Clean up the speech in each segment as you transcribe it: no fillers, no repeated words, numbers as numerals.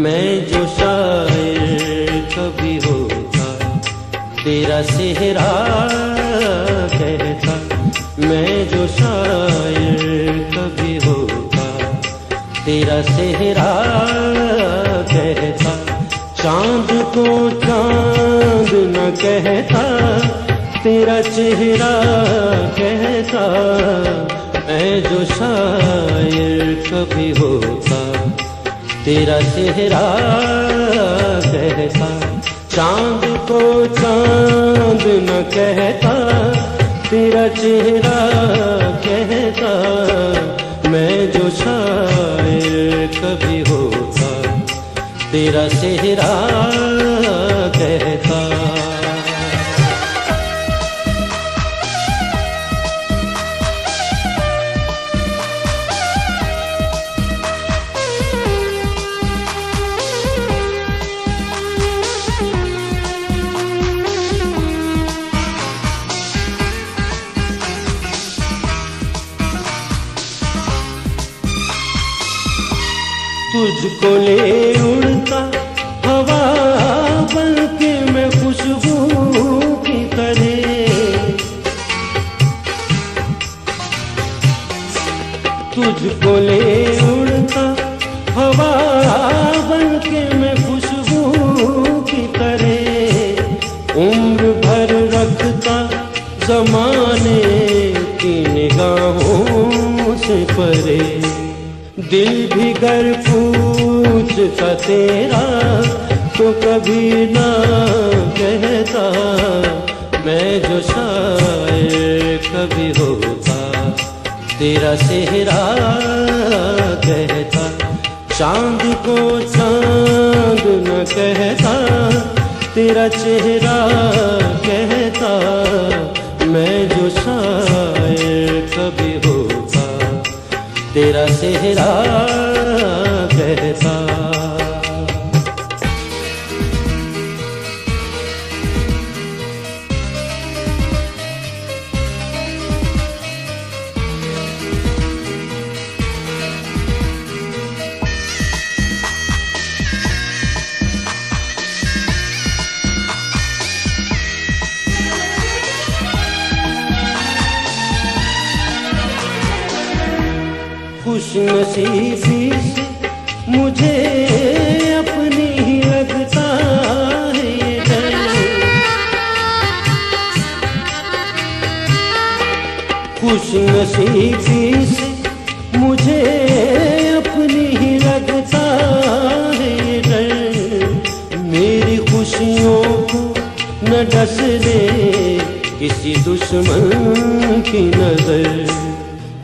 मैं जो शायर कभी होता, तेरा सेहरा कहता। मैं जो शायर कभी होता, तेरा सेहरा कहता। चांद को चांद न कहता, तेरा चेहरा कहता। मैं जो शायर कभी होता, तेरा चेहरा कहता। चांद को चांद न कहता, तेरा चेहरा कहता। मैं जो शायर कभी होता, तेरा चेहरा कहता। तुझको ले उड़ता हवा बल्कि मैं खुशबू की तरह। तुझको ले उड़ता हवा बल्कि मैं खुशबू की तरह। उम्र भर रखता ज़माने की निगाहों से परे। दिल भी गर पूछता तेरा तो कभी ना कहता। मैं जो शायर कभी होता, तेरा सेहरा कहता। चांद को चांद न कहता, तेरा चेहरा कहता। मैं जो शायर कभी होता, तेरा सेहरा कहता। खुशनसीबी से मुझे अपनी ही लगता है ये डर। खुशनसीबी से मुझे अपनी ही लगता है ये डर। मेरी खुशियों को न डस दे किसी दुश्मन की नजर।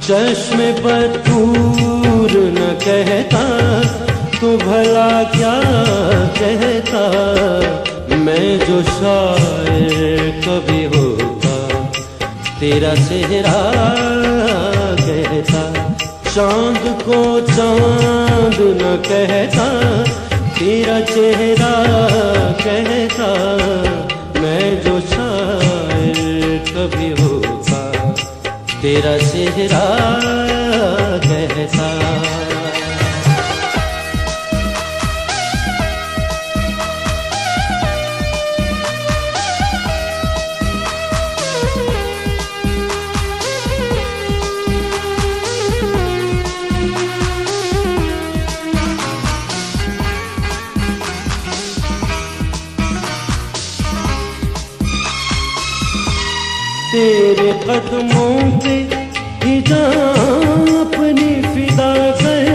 चश्मे पर दूर न कहता तो भला क्या कहता। मैं जो शायर कभी होता, तेरा चेहरा कहता। चांद को चांद न कहता, तेरा चेहरा कहता। मैं जो शायर कभी होता, तेरा चेहरा कहता। तेरे कदमों पे ही जान अपनी फिदा कर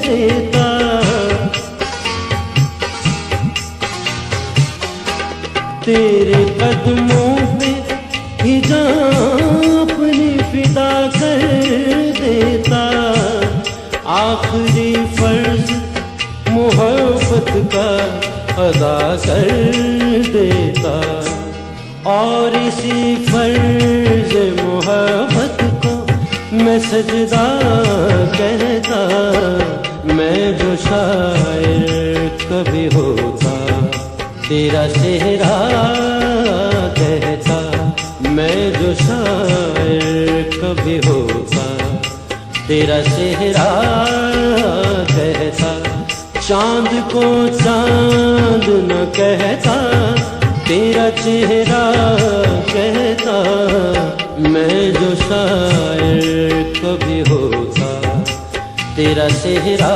देता। तेरे कदमों पे ही जान अपनी फिदा कर देता। आखिरी फर्ज मोहब्बत का अदा कर देता। और इसी फर्ज मोहब्बत को मैं सजदा कहता। मैं जो शायर कभी होता, तेरा चेहरा कहता। मैं जो शायर कभी होता, तेरा चेहरा कहता। चांद को चांद न कहता, तेरा चेहरा कहता। मैं जो शायर कभी होता, तेरा चेहरा